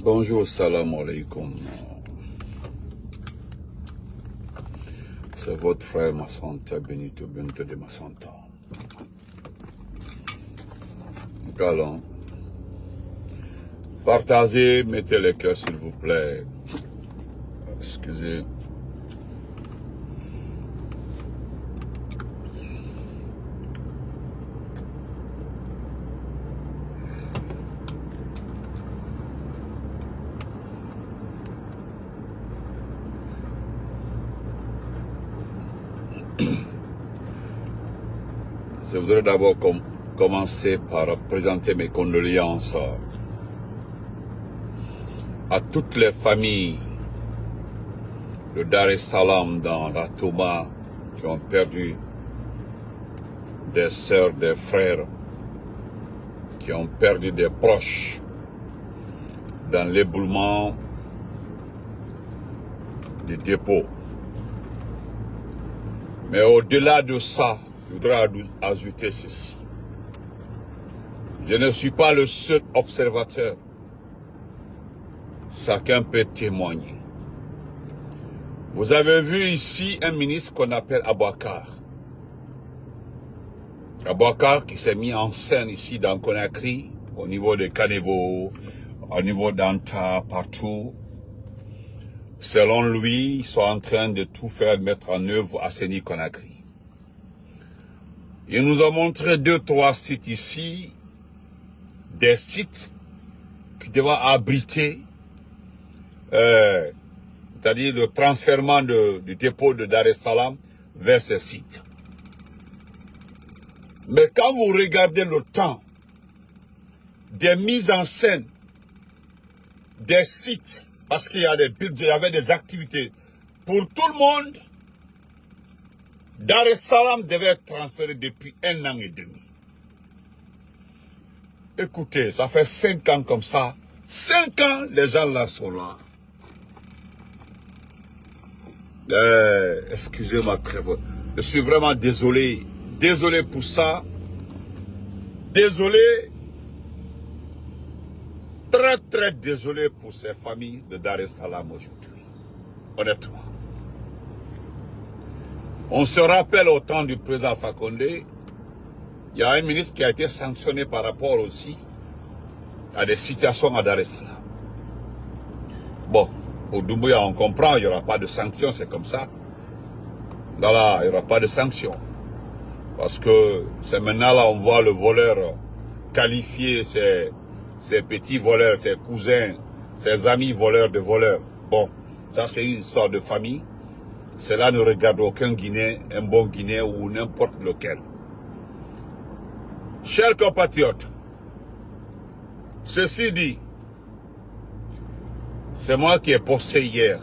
Bonjour, salam alaikum. C'est votre frère Massanta Benito Bento de Massanta. Allons. Partagez, mettez les cœurs s'il vous plaît. Excusez. Je voudrais d'abord commencer par présenter mes condoléances à toutes les familles de Dar es Salaam dans la Touma qui ont perdu des sœurs, des frères, qui ont perdu des proches dans l'éboulement du dépôt. Mais au-delà de ça, je voudrais ajouter ceci. Je ne suis pas le seul observateur. Chacun peut témoigner. Vous avez vu ici un ministre qu'on appelle Abouakar. Abouakar qui s'est mis en scène ici dans Conakry, au niveau de Kanevo, au niveau d'Anta, partout. Selon lui, ils sont en train de tout faire mettre en œuvre à Séni Conakry. Il nous a montré 2-3 sites ici, des sites qui devaient abriter, c'est-à-dire le transfèrement du dépôt de Dar es Salaam vers ces sites. Mais quand vous regardez le temps des mises en scène des sites, parce qu'il y avait des activités pour tout le monde, Dar es Salaam devait être transféré depuis 1 an et demi. Écoutez, ça fait 5 ans comme ça. 5 ans, les gens là sont là. Excusez-moi très fort. Je suis vraiment désolé. Désolé pour ça. Désolé. Très, très désolé pour ces familles de Dar es Salaam aujourd'hui. Honnêtement. On se rappelle au temps du président Alpha Condé, il y a un ministre qui a été sanctionné par rapport aussi à des situations à Dar es Salaam. Bon, au Doumbouya, on comprend, il n'y aura pas de sanctions, c'est comme ça. Là, il n'y aura pas de sanctions. Parce que c'est maintenant là, on voit le voleur qualifier ses petits voleurs, ses cousins, ses amis voleurs de voleurs. Bon, ça c'est une histoire de famille. Cela ne regarde aucun Guinéen, un bon Guinéen ou n'importe lequel. Chers compatriotes, ceci dit, c'est moi qui ai posté hier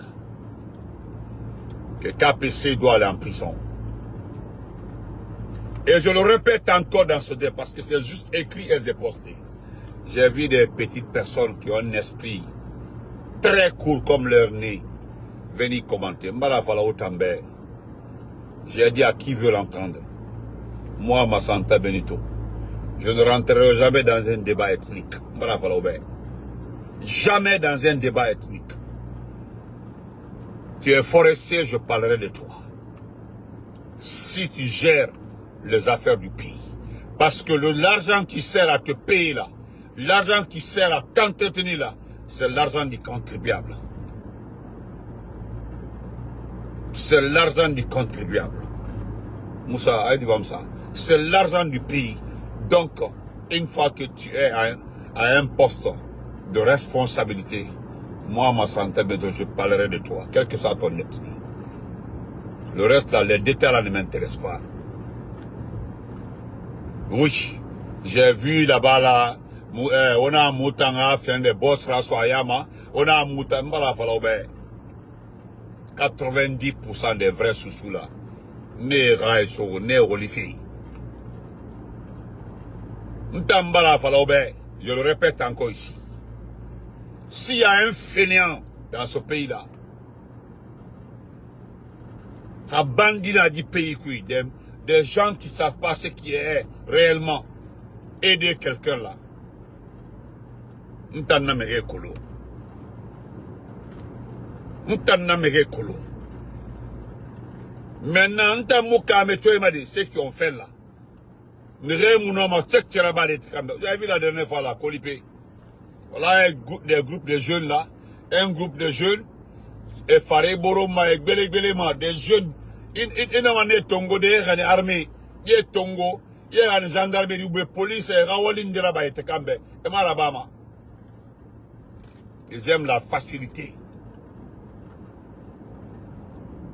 que KPC doit aller en prison. Et je le répète encore dans ce débat parce que c'est juste écrit et j'ai posté. J'ai vu des petites personnes qui ont un esprit très court comme leur nez venir commenter. J'ai dit à qui veut l'entendre. Moi, Massanta Benito, je ne rentrerai jamais dans un débat ethnique. Jamais dans un débat ethnique. Tu es forestier, je parlerai de toi. Si tu gères les affaires du pays. Parce que l'argent qui sert à te payer là, l'argent qui sert à t'entretenir là, c'est l'argent du contribuable. C'est l'argent du contribuable. Moussa, ça. C'est l'argent du pays. Donc, une fois que tu es à un poste de responsabilité, moi, Massanta Benito, je parlerai de toi, quel que soit ton ethnie. Le reste, là, les détails là ne m'intéressent pas. Oui, j'ai vu là-bas, là, on a un moutanga, fait des boss rasoyama, on a un moutanga, 90% des vrais sous là, né raïso, né olifi. Ntambala falaobe, je le répète encore ici. S'il y a un fainéant dans ce pays-là, un bandit du pays, des gens qui ne savent pas ce qui est réellement aider quelqu'un là. Ntana me ekolo. Maintenant, ceux qui ont fait là. Vous avez vu la dernière fois là, Colipé. Voilà des groupes de jeunes là. Un groupe de jeunes. Et Faré Boroma et Gbele des jeunes. Ils n'ont Tongo, des armées. Il y a Tongo. Il y a une gendarmerie ou une police. Et Rawalin de Rabat et Tekambe. Et Marabama. Ils aiment la facilité.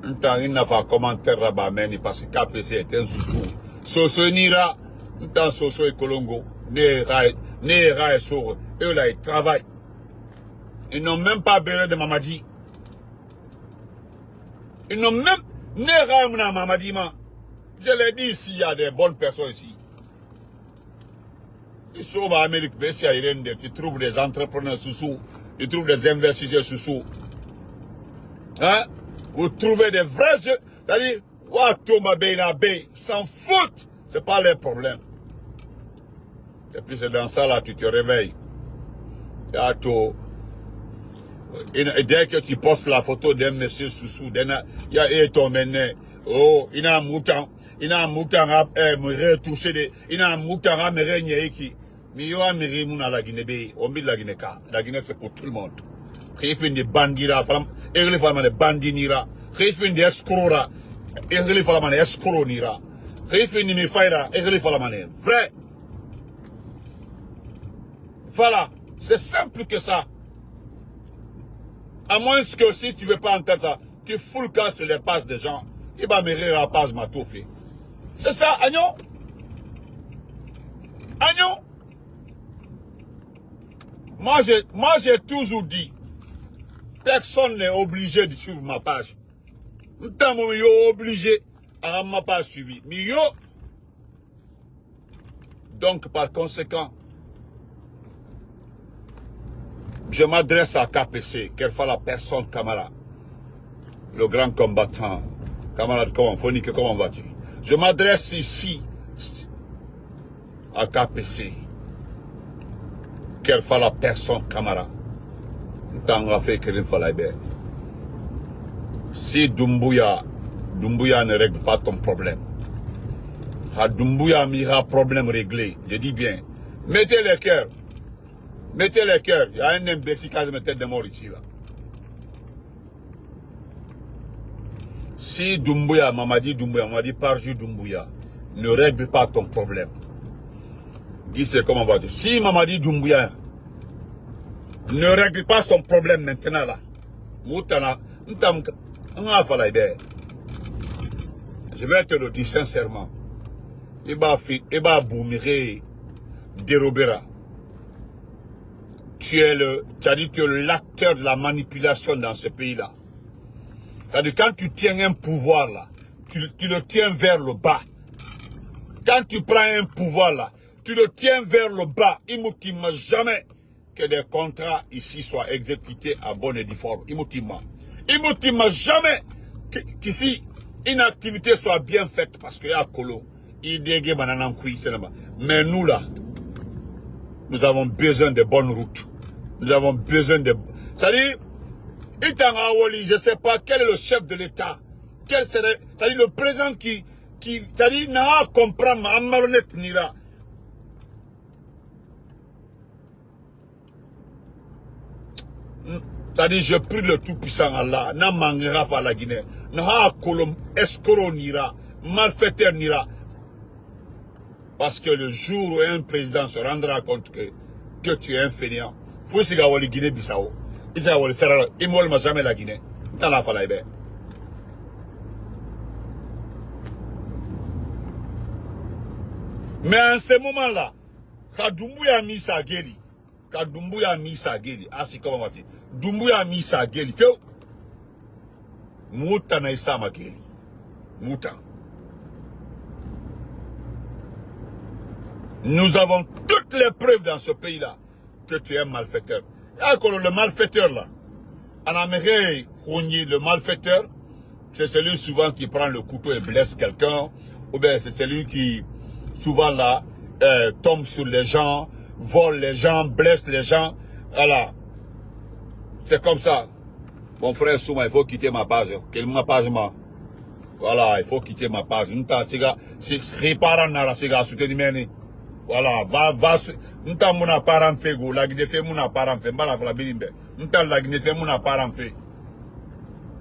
Un temps, il n'a pas commentaire Rabat, parce que KPC est un sous-sous. Soso Nira. Un temps, Soso et Kolongo. Nera et Soro. Eux là, ils travaillent. Ils n'ont même pas besoin de Mamadi. Ils n'ont même... Nera Mamadi, je l'ai dit ici, il y a des bonnes personnes ici. Ils sont en Amérique, tu trouves des entrepreneurs sous-sous. Tu trouves des investisseurs sous-sous. Hein? Vous trouvez des vrais jeux. C'est-à-dire, s'en foutent. C'est pas leur problème. Et puis c'est dans ça là, tu te réveilles. Et dès que tu postes la photo d'un monsieur sous-sous, il y a ton mené. Oh, il a un mouton. Il a un mouton à me retoucher. Il a un mouton à me régner qui. Mais il y a un mouton à la Guinée. On met la Guinée. La Guinée, c'est pour tout le monde. Il fait des bandits. Il y a des bandits. Il fait des escrocs. Il y a des escrocs. Il fait des failles. Il y a des vrai. Voilà. C'est simple que ça. À moins que si tu ne veux pas entendre ça, tu fous le cas sur les pages des gens. Il va me rire à la page Matoufé. C'est ça, Agnon? Agnon? Moi, j'ai toujours dit, personne n'est obligé de suivre ma page. Tant que je suis obligé à ma page suivie. Mais yo. Donc, par conséquent, je m'adresse à KPC, quelle fois la personne Camara, le grand combattant. Camarade, comment vas-tu? Je m'adresse ici à KPC, quelle fois la personne Camara. Si Doumbouya ne règle pas ton problème, Doumbouya m'ira problème réglé, je dis bien, mettez les cœurs. Mettez les cœurs. Il y a un imbécile qui a une tête de mort ici. Là. Si Doumbouya, Mamadi Parjou Doumbouya, ne règle pas ton problème, dis c'est comment va-tu. Si Mamadi Doumbouya ne règle pas son problème maintenant là, je vais te le dire sincèrement. Il va boumirer, dérobera. Tu es l'acteur de la manipulation dans ce pays-là. C'est-à-dire, quand tu tiens un pouvoir là, tu le tiens vers le bas. Quand tu prends un pouvoir là, tu le tiens vers le bas. Il ne m'estime jamais que des contrats ici soient exécutés à bonne et due forme. Il ne m'estime jamais qu'ici, une activité soit bien faite parce qu'il y a Kolo. Mais nous là, nous avons besoin de bonnes routes. Nous avons besoin de... C'est-à-dire, je ne sais pas quel est le chef de l'État. Quel serait... C'est-à-dire le président qui c'est-à-dire, n'a pas comprendre ma malhonnête nira. C'est-à-dire, je prie le Tout-Puissant Allah, n'a mangera fa la Guinée. N'a pas colom escroc nira, malfaiteur nira. Parce que le jour où un président se rendra compte que tu es un fainéant, il faut que tu Guinée-Bissau. Il ne m'a jamais la Guinée. Dans la falaïbe. Mais en ce moment-là, quand Doumbouya a mis sa gueule, c'est comment on va dire, Doumbouya a mis sa gueule, Mouta n'a pas ma gueule. Mouta. Nous avons toutes les preuves dans ce pays-là que tu es un malfaiteur. Le malfaiteur là, en Amérique, le malfaiteur, c'est celui souvent qui prend le couteau et blesse quelqu'un, ou bien c'est celui qui souvent là tombe sur les gens, vole les gens, blesse les gens. Voilà. C'est comme ça. Mon frère Souma, il faut quitter ma page. Quelle ma page, ma? Voilà, il faut quitter ma page. Nta siga, si répara nara siga soutenir. Voilà, va, nta muna parent fait go, la guide fait muna parent fait, mbala la bilimbe. Nta la guide fait muna parent fait.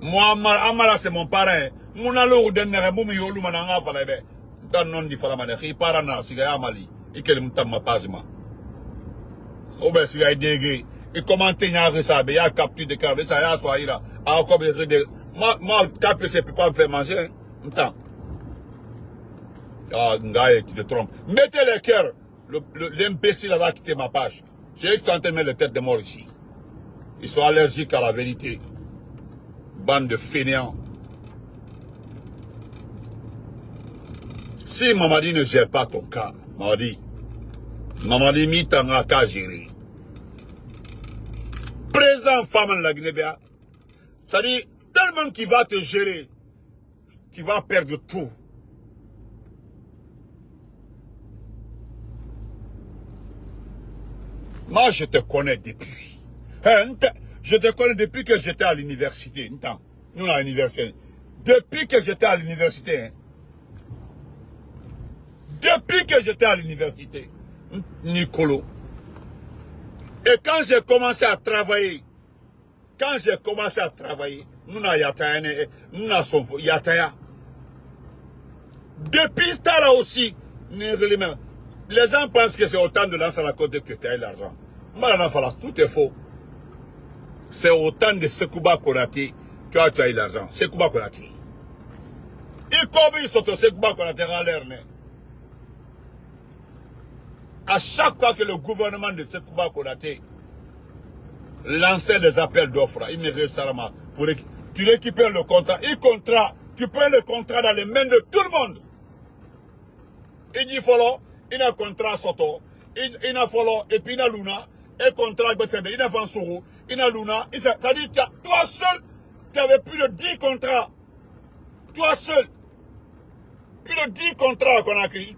Moi, Amara c'est mon parrain. Muna lo denere mumi yolu mananga fala be. Nta non di fala mane, répara nara siga ya mali. Ikel nta ma page ma. Obe siga idege. Et comment tenir ça, il y a capture de carbe, ça y a soit là. Ah, comme de. Moi, KPC ne peut pas me faire manger. Attends. Ah, Ngaye, tu te trompes. Mettez les cœurs. L'imbécile va quitter ma page. J'ai eu en train de mettre les têtes de mort ici. Ils sont allergiques à la vérité. Bande de fainéants. Si Mamadi ne gère pas ton cas, Mamadi mitanga qu'à gérer. Présent femme la Guinée-Béa. C'est-à-dire, tellement qu'il va te gérer, tu vas perdre tout. Moi, je te connais depuis. Je te connais depuis que j'étais à l'université. Nous, à l'université. Depuis que j'étais à l'université. Depuis que j'étais à l'université. Nicolo. Et quand j'ai commencé à travailler, nous n'avons yataya. Depuis ce temps-là aussi, les gens pensent que c'est autant de lance à la côte que tu as l'argent. Tout est faux. C'est autant de Sekouba Konate que tu as eu l'argent. Sekouba Konate. Et comme ils sont au Sekouba Konate en l'air, à chaque fois que le gouvernement de Sekouba Konate lançait des appels d'offres, il me récemment pour tu récupères le contrat, tu prends le contrat dans les mains de tout le monde. Il dit follow, il a un contrat soto, il a follow, et puis il a luna, et contrat il a Vansoro, il a luna, c'est-à-dire toi seul, tu avais plus de 10 contrats. Toi seul, plus de 10 contrats qu'on a créés.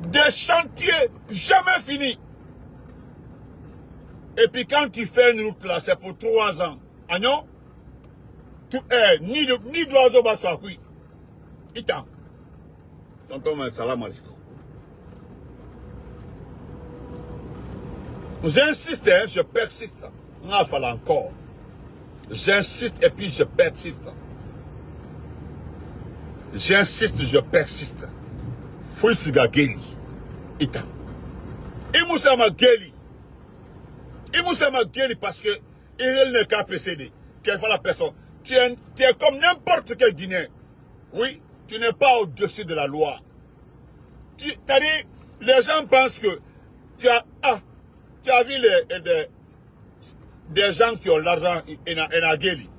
Des chantiers jamais finis. Et puis quand tu fais une route là, c'est pour 3 ans. Agnon, ni d'oiseau basa oui. Ita. Tonton, salam alaikum. J'insiste, hein, je persiste. On fallait encore. J'insiste et puis je persiste. J'insiste, je persiste. Faut siga geli. Ita. Imoussa ma geli. Imoussa ma geli parce que il n'est qu'à précéder. Quelle fois la personne. Tu es comme n'importe quel Guinéen. Oui, tu n'es pas au-dessus de la loi. C'est-à-dire, les gens pensent que tu as vu des gens qui ont l'argent et na geli.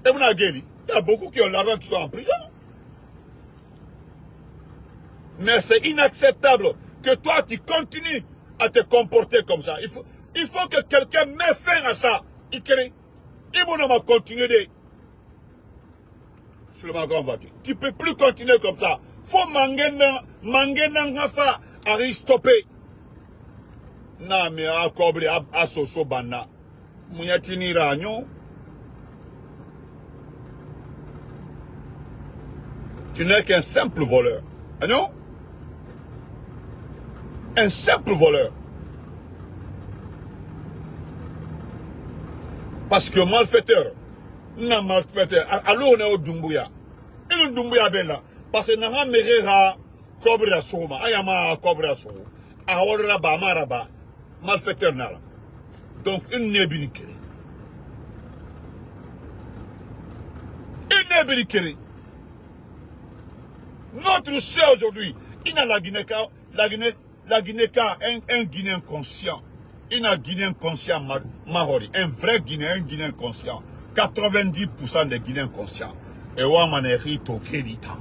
Et vous na geli. Il y a beaucoup qui ont l'argent qui sont en prison. Mais c'est inacceptable que toi, tu continues à te comporter comme ça. Il faut que quelqu'un mette fin à ça. Il va continuer tu ne peux plus continuer comme ça. Il faut manger stopper. Non, mais à cobre, à soso bana. Mouyatini ragnon. Tu n'es qu'un simple voleur. Ah non? Un simple voleur. Parce que malfaiteur, non malfaiteur, alors on est au Dumbuya. Et le Dumbuya est là. Parce que n'a merera cobra soma, ayama cobra soma, ahora ba maraba, malfaiteur nara. Donc une nébilikere. Une nébilikere. Notre sœur aujourd'hui, il a la Guinée, un Guinéen conscient. Il a un Guinéen conscient Mahori, un vrai Guinéen, un Guinéen conscient. 90% des Guinéens conscients. Et Ouamaneri Tokelita.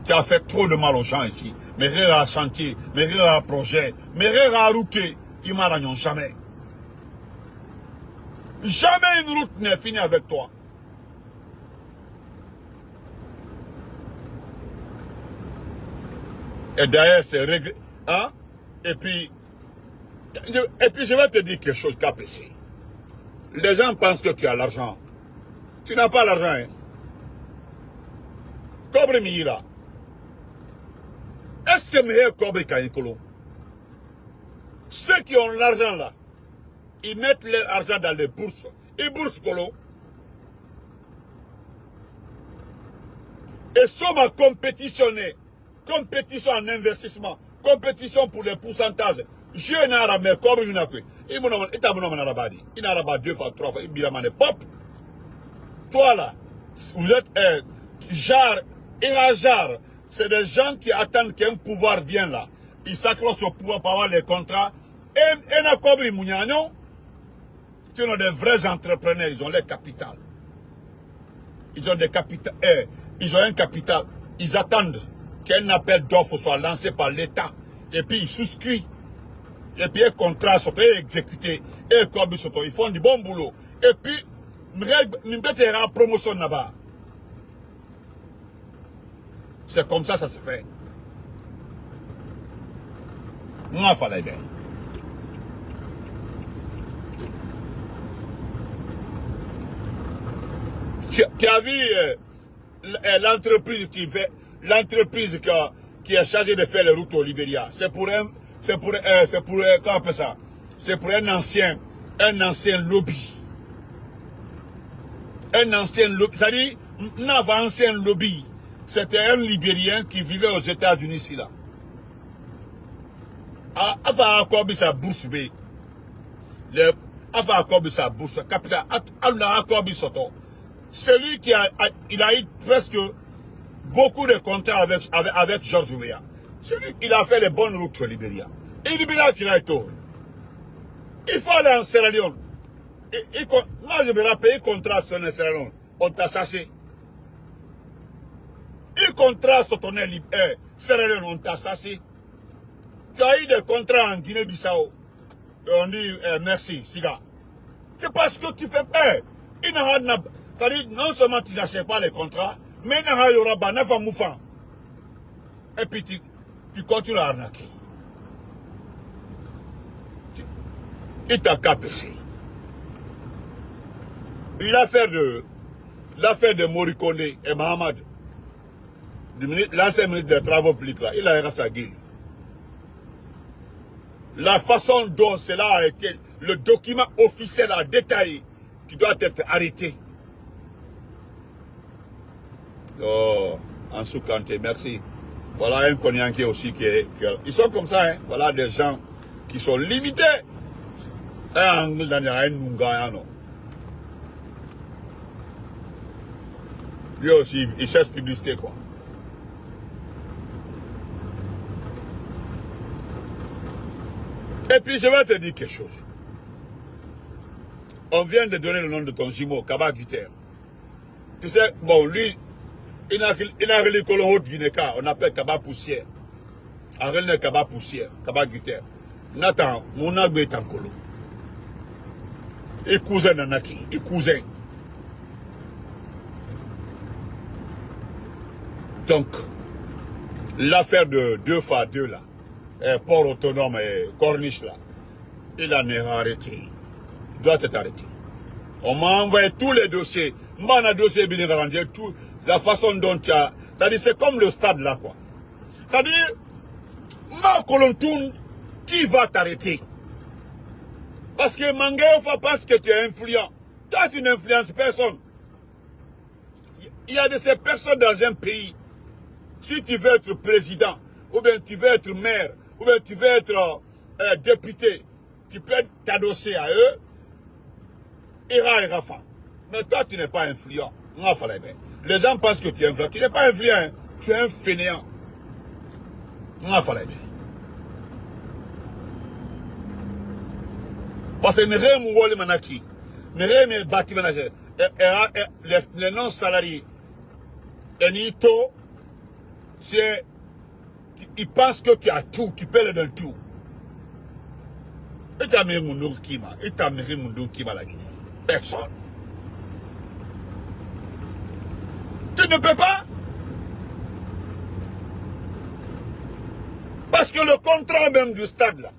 Tu as fait trop de mal aux gens ici. Mais rire à chantier, mais rire à projet, mais rire à route, ils m'arrangent jamais. Jamais une route n'est finie avec toi. Et d'ailleurs, c'est Hein? Et puis je vais te dire quelque chose, KPC. Les gens pensent que tu as l'argent. Tu n'as pas l'argent. Hein? Cobre Mira. Est-ce que meilleur Cobre Kanikolo? Ceux qui ont l'argent là, ils mettent leur argent dans les bourses. Et bourses colo. Et sont à compétitionner. Compétition en investissement. Compétition pour les pourcentages. Je n'ai pas mais comme une accueil. Il m'a dit, il n'a pas 2 fois, 3 fois, il m'a dit, pop. Toi là, vous êtes genre, c'est des gens qui attendent qu'un pouvoir vienne là. Ils s'accrochent au pouvoir pour avoir les contrats. Et n'a pas compris, Mouniano. Ce sont des vrais entrepreneurs, ils ont les capitales. Ils ont des capitales. Ils ont un capital. Ils attendent qu'un appel d'offres soit lancé par l'État. Et puis ils souscrivent. Et puis un contrat soit exécuté. Et ils font du bon boulot. Et puis, nous mettons promotion là-bas. C'est comme ça se fait. Moi, il fallait bien. Tu as vu l'entreprise qui est chargée de faire les routes au Libéria. C'est pour comment on appelle ça? C'est pour un ancien lobby. Un ancien lobby. C'est-à-dire, un ancien lobby. C'était un Libérien qui vivait aux États-Unis ici là. Avant encore sa bourse B. Avant encore sa bourse capital. Encore celui qui il a eu presque beaucoup de contrats avec George Weah. Celui qui a fait les bonnes routes au Libéria. Et Libéria qui a été. Il faut aller en Sierra Leone. Moi je me rappelle, il contraste en Sierra Leone. On t'a chassé. Il contraste ton Sierra Leone, on t'a chassé. Tu as eu des contrats en Guinée-Bissau. On dit merci, Siga. C'est parce que tu fais peur. C'est-à-dire, non seulement tu n'achètes pas les contrats, mais il y aura pas moufant. Et puis tu continues à arnaquer. Il t'a KPC. L'affaire de Morikone et Mahamad, l'ancien ministre des Travaux publics, là, il a rassagé. La façon dont cela a été, le document officiel a détaillé, qui doit être arrêté. Oh, Ansou Kanté, merci. Voilà un Konyanké aussi ils sont comme ça, hein. Voilà des gens qui sont limités. Lui aussi, il cherche publicité, quoi. Et puis, je vais te dire quelque chose. On vient de donner le nom de ton jumeau, Kaba Guiter. Tu sais, bon, lui, il a relié Colon Haute Guinéka, on appelle Kaba Poussière. On relève Kaba Poussière, Kaba Guiter. Nathan, mon agbe est en colo. Et cousin Nanaki, et cousin. Donc, l'affaire de 2 fois 2 là, port autonome et corniche là, il en est arrêté. Il doit être arrêté. On m'a envoyé tous les dossiers. Moi, on dossier bien garanti, tout, la façon dont tu as. C'est-à-dire, c'est comme le stade là, quoi. C'est-à-dire, ma Kolontoun, qui va t'arrêter? Parce que Mangaofa pense que tu es influent. Toi, tu n'influences personne. Il y a de ces personnes dans un pays. Si tu veux être président, ou bien tu veux être maire, ou bien tu veux être député, tu peux t'adosser à eux. Et Rafa. Mais toi, tu n'es pas influent. Les gens pensent que tu es influent. Tu n'es pas influent. Hein. Tu es un fainéant. Parce que les non-salariés, ils pensent que tu as tout, tu peux leur donner tout. Et tu as mis mon Kima, et tu as mis mon Kima la Guinée. Personne. Tu ne peux pas. Parce que le contrat même du stade là,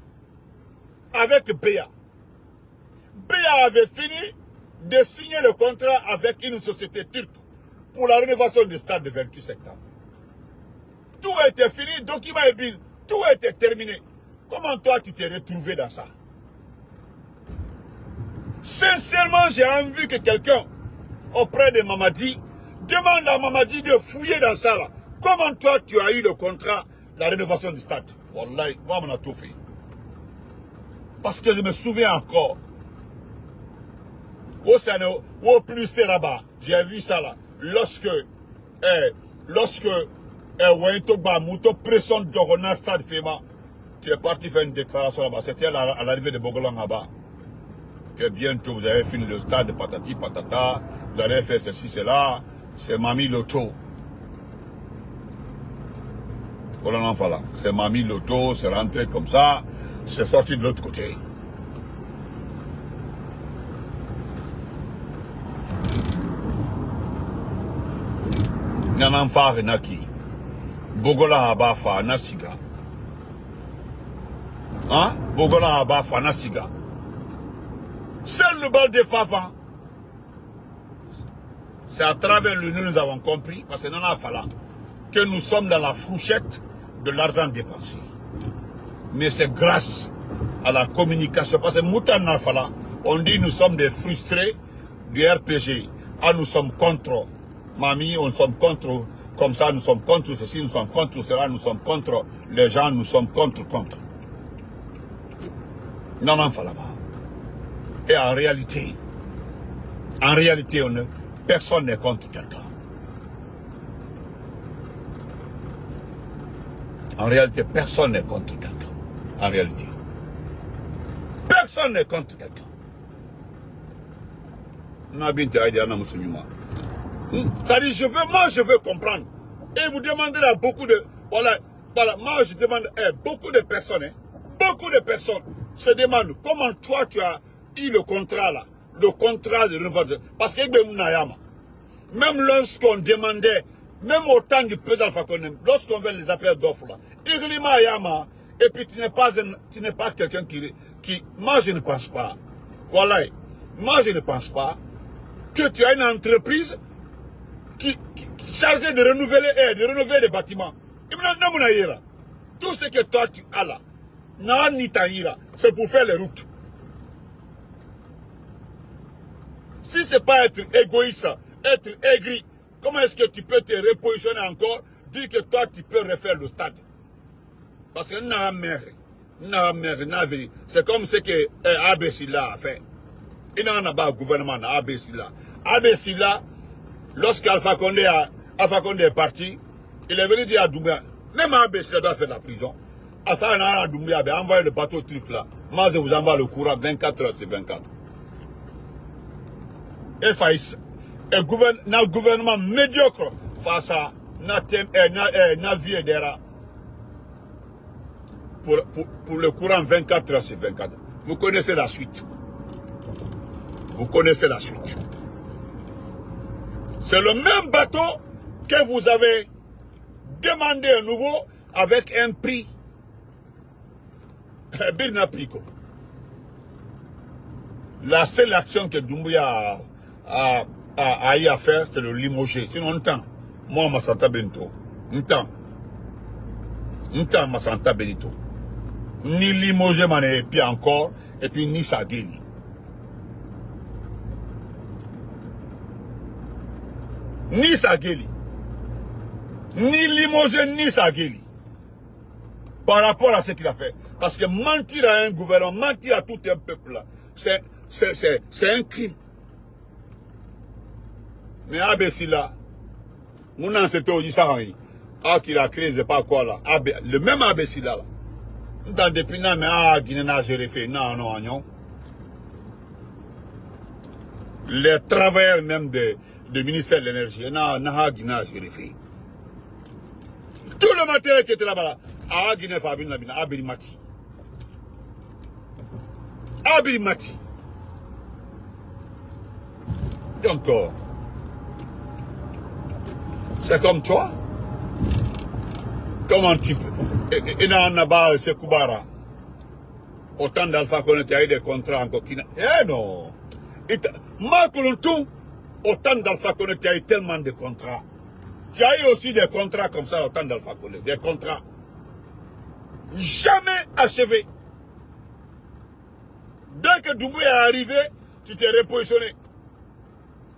avec Béa avait fini de signer le contrat avec une société turque pour la rénovation du stade de 28 septembre. Tout était fini, document est bien, tout était terminé. Comment toi tu t'es retrouvé dans ça? Sincèrement, j'ai envie que quelqu'un auprès de Mamadi demande à Mamadi de fouiller dans ça là. Comment toi tu as eu le contrat, la rénovation du stade? Wallahi, moi on a tout fait. Parce que je me souviens encore. Au plus là-bas, j'ai vu ça là. Lorsque Waytogba Mouto pression de stade FEMA, tu es parti faire une déclaration là-bas. C'était à l'arrivée de Bogolan là-bas. Que bientôt vous avez fini le stade de patati patata, vous allez faire ceci, cela. C'est Mami Loto. Voilà, voilà. C'est Mami Loto, c'est rentré comme ça, c'est sorti de l'autre côté. Nyanan Fare Naki. Bogola Abafa Nasiga. Hein? Bogola Abafa Nasiga. Seul le bal de Fafa. C'est à travers lui nous avons compris, parce que nous avons fallu, que nous sommes dans la fourchette de l'argent dépensé. Mais c'est grâce à la communication. Parce que Moutan Nafala, on dit nous sommes des frustrés du RPG. Ah, nous sommes contre. Mamie, on sommes contre. Comme ça, nous sommes contre ceci, nous sommes contre cela, nous sommes contre les gens, nous sommes contre. Non, non, Falaba. Et en réalité, personne n'est contre quelqu'un. En réalité, personne n'est contre quelqu'un. En réalité. Personne n'est contre quelqu'un. C'est-à-dire, je veux comprendre. Et vous demandez à beaucoup de... Voilà, moi je demande à beaucoup de personnes, se demandent comment toi tu as eu le contrat là. Le contrat de rénovation. Parce que même lorsqu'on demandait, même au temps du président Fakonde, lorsqu'on fait les appels d'offres là, Iglima Yama, et puis tu n'es pas quelqu'un qui... Moi je ne pense pas. Voilà. Moi je ne pense pas que tu as une entreprise qui chargée de rénover les bâtiments. Tout ce que toi tu as là, c'est pour faire les routes. Si ce n'est pas être égoïste, être aigri, comment est-ce que tu peux te repositionner encore, dire que toi tu peux refaire le stade? Parce que c'est comme ce que Abessila a fait. Il n'y en a pas de gouvernement à Abessila. Abessila, lorsqu'Alpha Condé est parti, il est venu dire à Doumbia, même Abessila doit faire la prison. Alpha Doumbia a envoyé le bateau truc là. Moi je vous envoie le courant 24 heures sur 24. Et un gouvernement médiocre face à Nazi Dera pour le courant 24 heures sur 24. Vous connaissez la suite. Vous connaissez la suite. C'est le même bateau que vous avez demandé à nouveau avec un prix. Birnaplico. La seule action que Doumbouya a eu à faire, c'est le limoger. Sinon, on tend. Moi, Massanta Benito. On tend. Massanta Benito. Ni limoger, et puis encore, et puis ni Sageli. Ni Sageli. Ni limoger, ni Sageli. Par rapport à ce qu'il a fait. Parce que mentir à un gouvernement, mentir à tout un peuple, là, c'est un crime. Mais Abessila, mon ancêtre dit ça, qu'il a créé, je sais pas quoi là. Le même Abessila là. Dans depuis là, mais Guinée n'a jamais fait. Non. Les travailleurs même du ministère de l'énergie, Guinée n'a jamais fait. Tout le matériel qui était là-bas, Guinée Fabine Labina, Abimati. Donc, c'est comme toi. Comment tu peux? Il y a un bas, c'est Koubara. Autant d'Alpha Condé, il y a eu des contrats encore. Eh non. Marc Lontou, autant d'Alpha Condé, il y a eu tellement de contrats. Il y a eu aussi des contrats comme ça, autant d'Alpha Condé. Des contrats. Jamais achevés. Dès que Doumbouya est arrivé, tu t'es repositionné.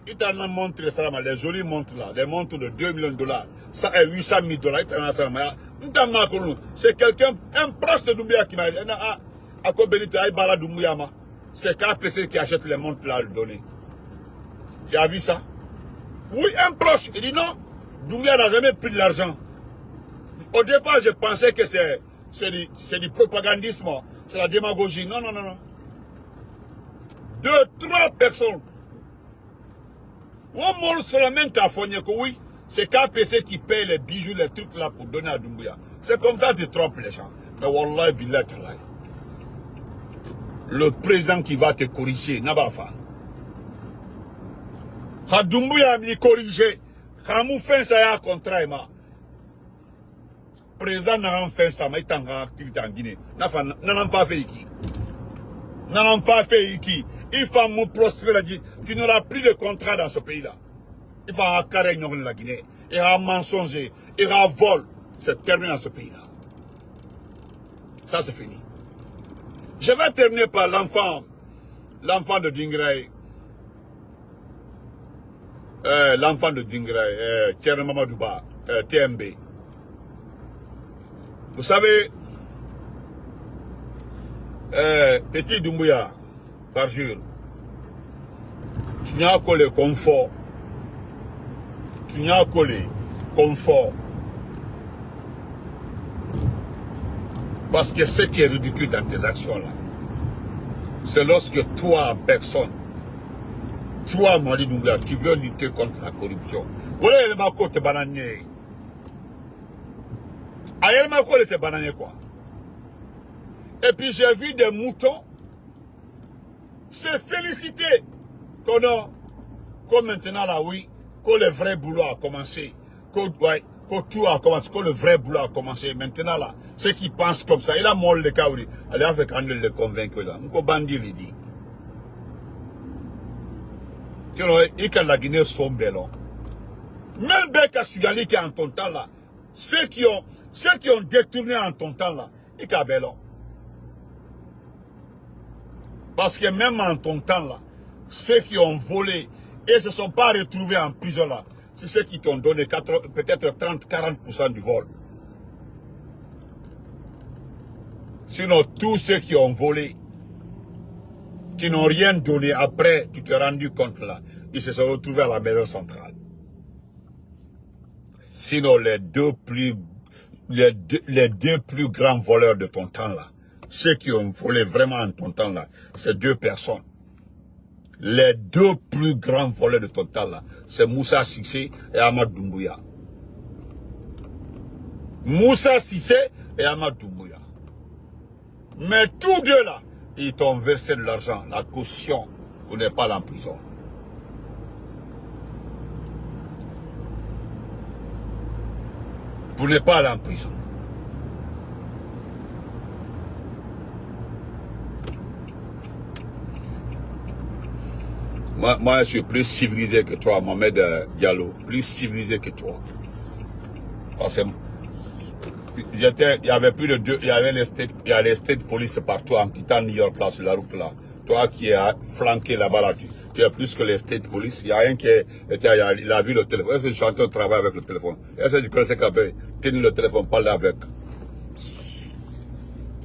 Il t'en a montré ça, les jolies montres là, des montres de 2 millions de dollars, ça est 800 000 dollars. Il t'en a ça, c'est quelqu'un, un proche de Doumbouya qui m'a dit, à quoi Benito, Aïbala Doumbouya, c'est KPC qui achète les montres là, le donner. Tu as vu ça? Oui, un proche. Il dit non, Doumbouya n'a jamais pris de l'argent. Au départ, je pensais que c'est du propagandisme, c'est la démagogie. Non, non, non, non. 2, 3 personnes. On montre seulement qu'à Fonyeko, oui, c'est KPC qui paye les bijoux, les trucs là pour donner à Doumbouya. C'est comme ça que tu trompes les gens. Mais Wallah, Billah, Tallah. Le président qui va te corriger, Nabafa. Quand Doumbouya m'a corrigé, quand nous faisons ça, contrat, le président n'a pas fait ça, mais il est en activité en Guinée. N'a pas fait ici. N'a pas fait ici. Il faut me prospérer. Tu n'auras plus de contrat dans ce pays-là. Il faut un carré dans la Guinée. Il y a un mensonge. Il y a un vol. C'est terminé dans ce pays-là. Ça, c'est fini. Je vais terminer par l'enfant de Dingray. L'enfant de Dingray, Thierry Mamadouba, TMB. Vous savez, petit Doumbouya, par jour, tu n'as que le confort. Tu n'as que le confort. Parce que ce qui est ridicule dans tes actions-là, c'est lorsque toi, personne, toi, Mali Doumbouya, tu veux lutter contre la corruption. Voilà, il m'a côté bananier. Ailleurs, il m'a côté bananier, quoi. Et puis, j'ai vu des moutons se féliciter que maintenant, là, oui, que le vrai boulot a commencé. Que tout a commencé, que le vrai boulot a commencé. Maintenant, là, ceux qui pensent comme ça, il a mort le cas, oui. Allez, avec un le convaincre, là. Nous, bandit, il dit. Tu vois, il a la Guinée sont belles. Même Beka Sugali qui est en ton temps, là, ceux qui ont détourné en ton temps, là, il a belle. Parce que même en ton temps, là, ceux qui ont volé et ne se sont pas retrouvés en prison, là, c'est ceux qui t'ont donné peut-être 30-40% du vol. Sinon, tous ceux qui ont volé, qui n'ont rien donné après, tu t'es rendu compte là, ils se sont retrouvés à la maison centrale. Sinon, les deux plus grands voleurs de ton temps là, ceux qui ont volé vraiment en ton temps là, c'est 2 personnes. Les 2 plus grands voleurs de ton temps là, c'est Moussa Cissé et Ahmad Doumbouya. Moussa Cissé et Ahmad Doumbouya. Mais tous deux là, ils t'ont versé de l'argent, la caution, pour ne pas aller en prison. Pour ne pas aller en prison. Moi, je suis plus civilisé que toi, Mohamed Diallo. Plus civilisé que toi. Parce que il y avait plus de 2, il y avait les state police partout en quittant New York là, sur la route là. Toi qui es flanqué là-bas là, tu es plus que les state police. Il y a un qui il a vu le téléphone. Est-ce que je suis en train de travailler avec le téléphone? Est-ce que tu connais quelqu'un qui tenir le téléphone, parler avec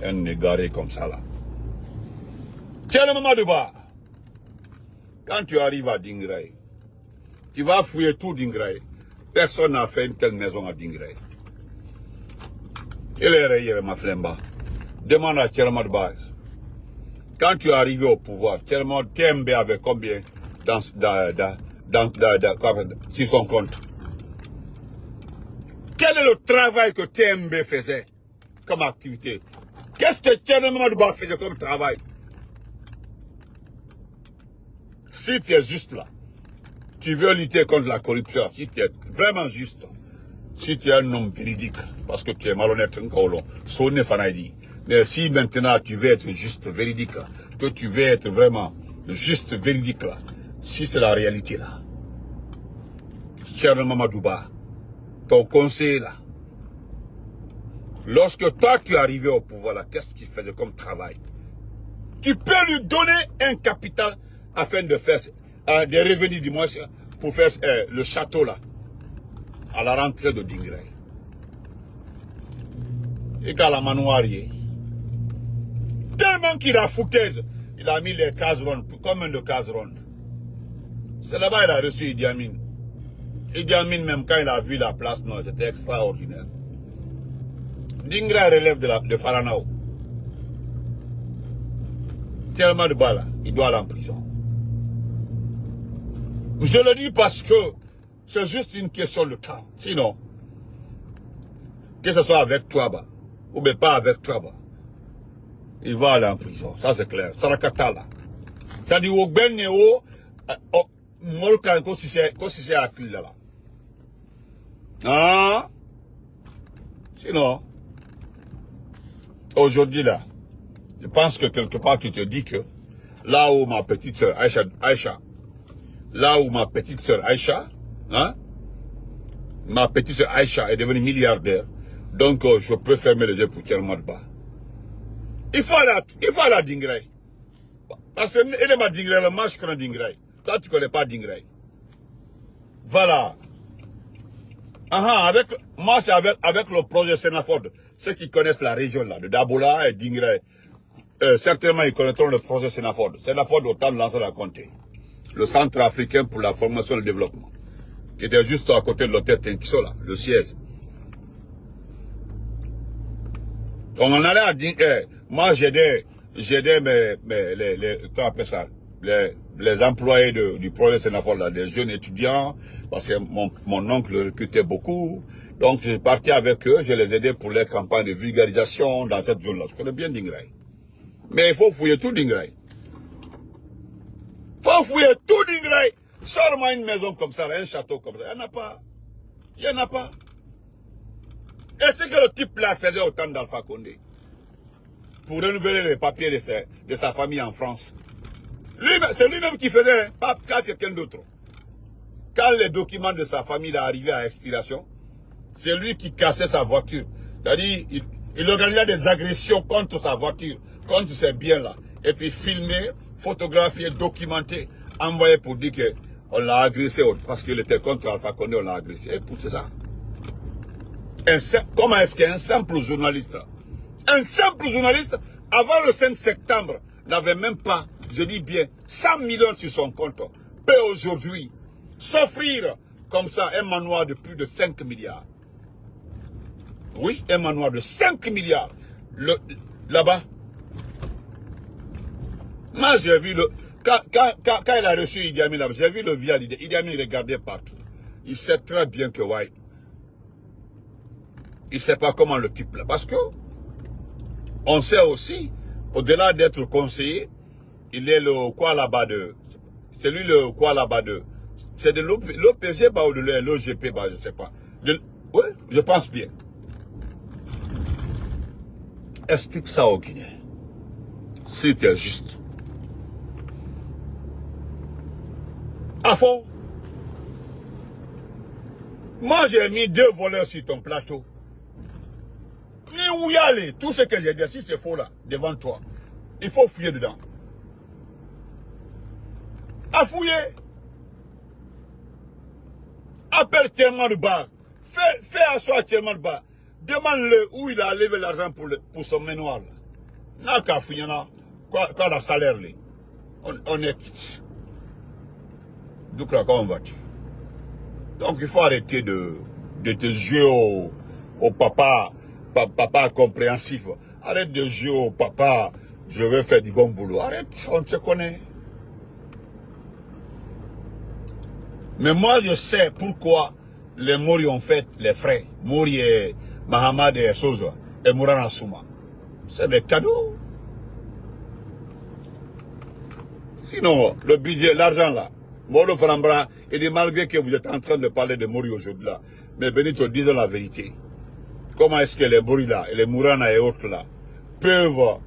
un égaré comme ça là? Tiens le moment de bas. Quand tu arrives à Dingray, tu vas fouiller tout Dingray. Personne n'a fait une telle maison à Dingray. Il est rayé, ma flemba. Demande à Tchermadba. Quand tu es arrivé au pouvoir, TMB avait combien sur son compte? Quel est le travail que TMB faisait comme activité? Qu'est-ce que Tchermadba faisait comme travail? Si tu es juste là, tu veux lutter contre la corruption, si tu es vraiment juste, si tu es un homme véridique, parce que tu es malhonnête, mais si maintenant tu veux être juste véridique, que tu veux être vraiment juste véridique là, si c'est la réalité là, cher Mamadouba, ton conseil là, lorsque toi tu es arrivé au pouvoir là, qu'est-ce qu'il faisait comme travail? Tu peux lui donner un capital afin de faire des revenus du moins pour faire le château là, à la rentrée de Dinguiraye. Et qu'à la manoirie, tellement qu'il a foutaise, il a mis les cases rondes, combien de cases rondes? C'est là-bas qu'il a reçu Idi Amin. Idi Amin, même quand il a vu la place, non, c'était extraordinaire. Dinguiraye relève de Faranao. Tellement de balles, il doit aller en prison. Je le dis parce que c'est juste une question de temps. Sinon, que ce soit avec toi, ou bien pas avec toi, il va aller en prison. Ça c'est clair. Sarakata là. C'est-à-dire, au Beneo, Molkan, si c'est à qui là. Ah? Sinon, aujourd'hui là, je pense que quelque part tu te dis que là où ma petite sœur Aïcha, là où ma petite sœur Aïcha, hein, ma petite sœur Aïcha est devenue milliardaire, donc je peux fermer les yeux pour Tchermadba. Il faut aller à Dinguiraye. Parce que elle est ma Dinguiraye, moi je connais Dinguiraye. Toi tu ne connais pas Dinguiraye. Voilà. Moi c'est avec le projet Sénaford. Ceux qui connaissent la région là, de Dabola et Dinguiraye, certainement ils connaîtront le projet Sénaford. Sénaford autant de lancer la comté. Le centre africain pour la formation et le développement. Qui était juste à côté de l'hôtel Tenkisola, le siège. On en allait à Dinguiraye. Moi j'aidais les employés du projet Sénaford, là, des jeunes étudiants, parce que mon oncle recrutait beaucoup. Donc, je partais avec eux, je les aidais pour les campagnes de vulgarisation dans cette zone-là. Je connais bien Dinguiraye. Mais il faut fouiller tout Dinguiraye. Il faut fouiller tout Dinguiraye. Sors-moi une maison comme ça, un château comme ça. Il n'y en a pas. Il n'y en a pas. Et c'est que le type-là faisait autant d'Alpha Condé pour renouveler les papiers de sa famille en France. C'est lui-même qui faisait, pas quelqu'un d'autre. Quand les documents de sa famille arrivaient à expiration, c'est lui qui cassait sa voiture. C'est-à-dire, il organisait des agressions contre sa voiture, contre ses biens-là. Et puis filmer, photographier, documenter, envoyer pour dire qu'on l'a agressé parce qu'il était contre Alpha Condé, on l'a agressé. Et pour c'est ça. Comment est-ce qu'un simple journaliste, avant le 5 septembre, n'avait même pas, je dis bien, 100 millions sur son compte, peut aujourd'hui s'offrir comme ça un manoir de plus de 5 milliards. Oui, un manoir de 5 milliards. Là-bas. Moi, j'ai vu quand il a reçu Idi Amin, j'ai vu le vial. Idi Amin regardait partout. Il sait très bien que, ouais, il ne sait pas comment le type là. Parce que, on sait aussi, au-delà d'être conseiller, il est le quoi là-bas de. C'est lui le quoi là-bas de. C'est de l'OPG ou de l'OGP, je ne sais pas. Oui, je pense bien. Explique ça aux Guinéens. C'était juste. À fond. Moi, j'ai mis 2 voleurs sur ton plateau. Ni où y aller. Tout ce que j'ai dit, si c'est faux là, devant toi, il faut fouiller dedans. À fouiller. Appelle Tierman de Bar. Fais asseoir Tierman de Bar. Demande-le où il a levé l'argent pour son manoir. N'a qu'à fouiller là. Quoi la salaire là. On est quitte. Donc là, comment vas-tu? Donc il faut arrêter de te jouer au papa compréhensif. Arrête de jouer au papa, je vais faire du bon boulot. Arrête, on te connaît. Mais moi, je sais pourquoi les Mori ont fait les frères. Mori et Mahamad et Sozo et Mourana Souma. C'est des cadeaux. Sinon, le budget, l'argent là, Moro Farambra, il dit malgré que vous êtes en train de parler de Mori aujourd'hui là, Mais Benito, disons la vérité. Comment est-ce que les Bourila et les Mourana et autres là peuvent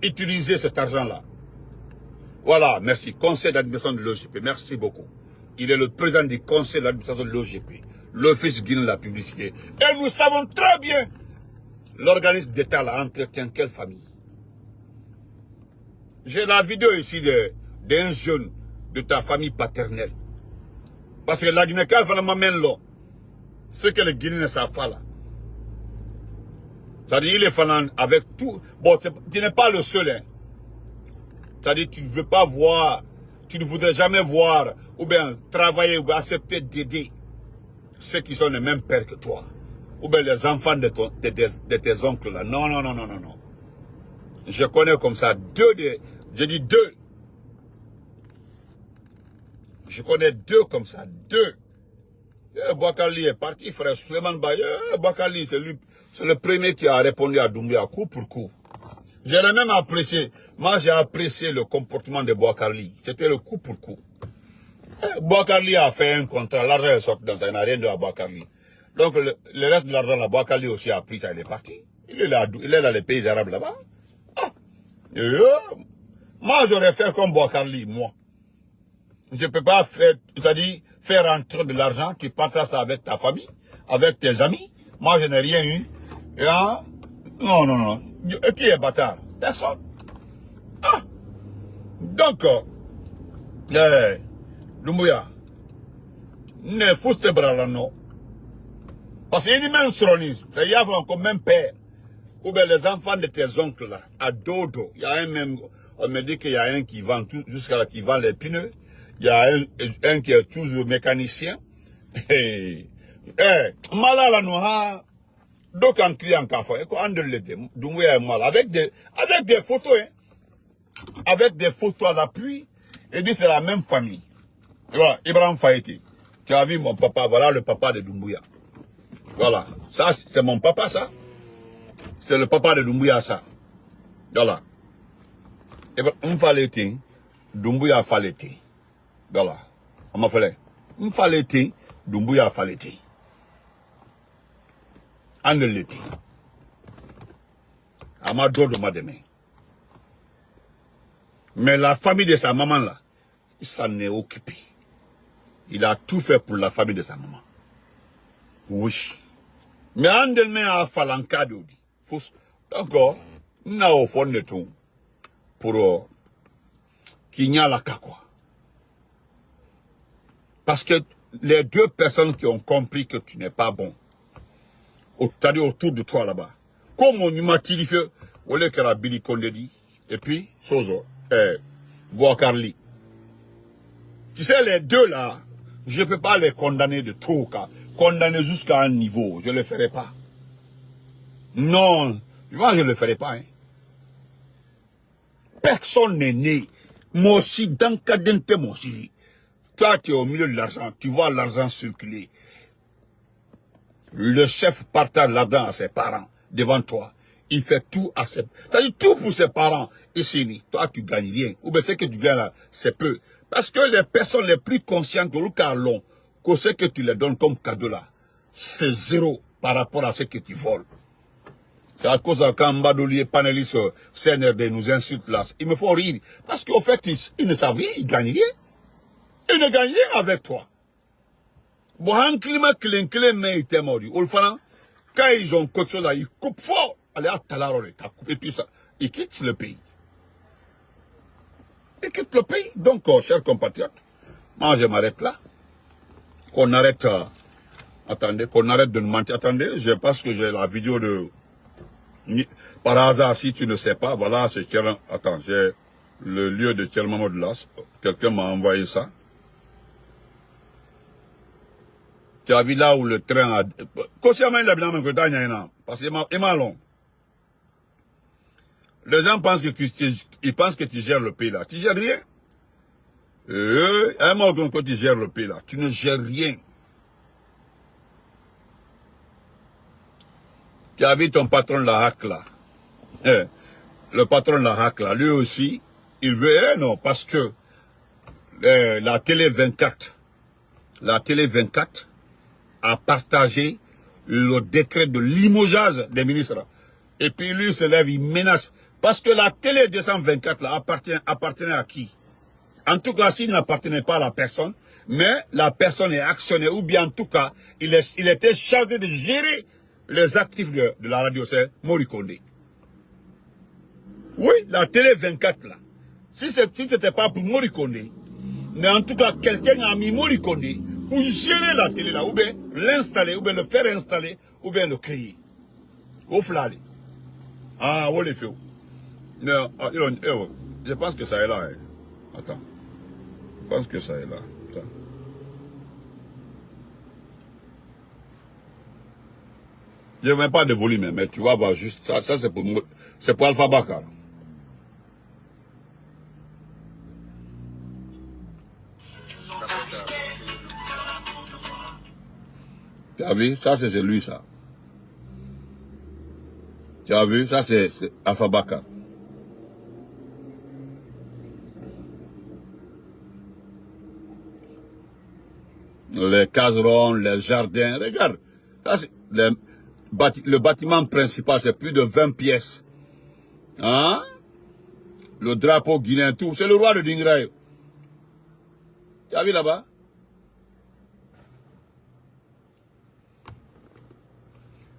utiliser cet argent-là? Voilà, merci. Conseil d'administration de l'OGP, merci beaucoup. Il est le président du conseil d'administration de l'OGP, l'Office guinéen de la publicité. Et nous savons très bien, l'organisme d'État là entretient quelle famille? J'ai la vidéo ici d'un jeune de ta famille paternelle. Parce que la Guinée, quand elle m'amène là, ce que les Guinéens ne savent pas là. C'est-à-dire, il est fanant avec tout. Bon, tu n'es pas le seul, hein. C'est-à-dire, tu ne veux pas voir, tu ne voudrais jamais voir, ou bien travailler, ou bien accepter d'aider ceux qui sont les mêmes pères que toi. Ou bien les enfants de tes oncles là. Non, non, non, non, non, non. Je connais comme ça je dis deux. Je connais deux comme ça, deux. Boakali est parti, frère Suleiman Baye. Boakali, c'est le premier qui a répondu à Doumbia coup pour coup. J'ai même apprécié. Moi, j'ai apprécié le comportement de Boakali. C'était le coup pour coup. Boakali a fait un contrat. L'argent est sorti dans un arène de la Boakali. Donc, le reste de l'argent, la Boakali aussi a pris ça, il est parti. Il est là dans les pays arabes là-bas. Moi, j'aurais fait comme Boakali, moi. Je ne peux pas faire, c'est-à-dire, faire entrer de l'argent, tu partages ça avec ta famille, avec tes amis. Moi, je n'ai rien eu. Et, non, non, non. Et qui est bâtard? Personne. Donc, Doumbouya, ne fouste bras non. Parce qu'il y a une même soronisme. Il y a encore même père. Ou bien les enfants de tes oncles là, à Dodo, il y a un même, on me dit qu'il y a un qui vend jusqu'à là, qui vend les pneus. Il y a un qui est toujours mécanicien. Malala noa, donc en client café, avec des photos, hein. Avec des photos à l'appui, et dit c'est la même famille. Voilà, Ibrahim Faïti. Tu as vu mon papa, voilà le papa de Doumbouya. Voilà, ça c'est mon papa ça. C'est le papa de Doumbouya ça. Voilà. Ibrahim Faïti, Doumbouya Faïti. Voilà. On m'a fait. Il fallait Doumbouya fallait. En l'été. À ma dos de ma demain. Mais la famille de sa maman là, il s'en est occupé. Il a tout fait pour la famille de sa maman. Oui. Mais en demain à Falanka d'Odi. D'accord. N'a au fond de tout. Pour qu'il n'y a la quoi. Parce que les deux personnes qui ont compris que tu n'es pas bon, c'est-à-dire autour de toi là-bas, comme on m'a dit, on est que la Billy Kondedi, et puis Sozo, Boakarli. Tu sais, les deux là, je ne peux pas les condamner de trop, condamner jusqu'à un niveau, je ne le ferai pas. Non, moi je ne le ferai pas. Hein. Personne n'est né. Moi aussi, dans Kadente, moi aussi. Toi, tu es au milieu de l'argent, tu vois l'argent circuler. Le chef partage l'argent à ses parents, devant toi. Il fait tout à ses... C'est-à-dire tout pour ses parents. Et c'est toi, tu gagnes rien. Ou bien ce que tu gagnes là, c'est peu. Parce que les personnes les plus conscientes de l'Ukarlon, que ce que tu les donnes comme cadeau là, c'est zéro par rapport à ce que tu voles. C'est à cause de quand Mbadoli, panéliste CNRD nous insulte là. Ils me font rire. Parce qu'au fait, ils ne savent rien, ils gagnent rien. Ils ne gagnent rien avec toi. Bon, un climat clé, mais il était mort. Quand ils ont coaché là, ils coupent fort. Allez, à Talaro, et puis ça, ils quittent le pays. Ils quittent le pays. Donc, chers compatriotes, moi je m'arrête là. Qu'on arrête, attendez, qu'on arrête de nous mentir. Attendez, je pense que j'ai la vidéo de... Par hasard, si tu ne sais pas, voilà, c'est Tchernan. Attends, j'ai le lieu de Tchernan de Las. Quelqu'un m'a envoyé ça. Tu as vu là où le train a... Consciemment, il a bien même que t'as parce qu'il m'a long. Les gens pensent que tu gères le pays là. Tu gères rien. Un moment quand tu gères le pays là, tu ne gères rien. Tu as vu ton patron la hack là. Le patron la hack là, lui aussi, il veut... non, parce que la télé 24, a partagé le décret de limogeage des ministres. Et puis lui se lève, il menace. Parce que la télé 224 là appartenait à qui? En tout cas, s'il n'appartenait pas à la personne, mais la personne est actionnaire, ou bien en tout cas, il était chargé de gérer les actifs de la radio, c'est Mori Kondé. Oui, la télé 24 là. Si ce n'était pas pour Mori Kondé, mais en tout cas, quelqu'un a mis Mori Kondé pour gérer la télé là, ou bien l'installer, ou bien le faire installer, ou bien le créer. Au flali. Ah, où les fait? Non, je pense que ça est là. Hein. Attends. Je pense que ça est là. Attends. Je ne mets pas de volume, mais tu vas voir juste ça. Ça c'est pour Alpha Bakar. Tu as vu? Ça, c'est lui, ça. Tu as vu? Ça, c'est Alpha Bakar. Les caserons, les jardins. Regarde. Ça, c'est le bâtiment principal, c'est plus de 20 pièces. Hein? Le drapeau guinéen, tout. C'est le roi de Dingraï. Tu as vu là-bas?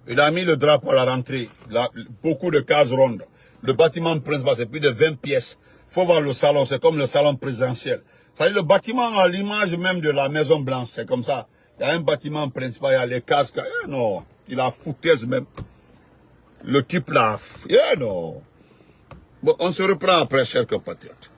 Il a mis le drapeau à la rentrée. Beaucoup de cases rondes. Le bâtiment principal, c'est plus de 20 pièces. Il faut voir le salon, c'est comme le salon présidentiel. C'est-à-dire le bâtiment à l'image même de la Maison Blanche, c'est comme ça. Il y a un bâtiment principal, il y a les cases. Non, il a foutaise même. Le type là, non. Bon, on se reprend après, chers compatriotes.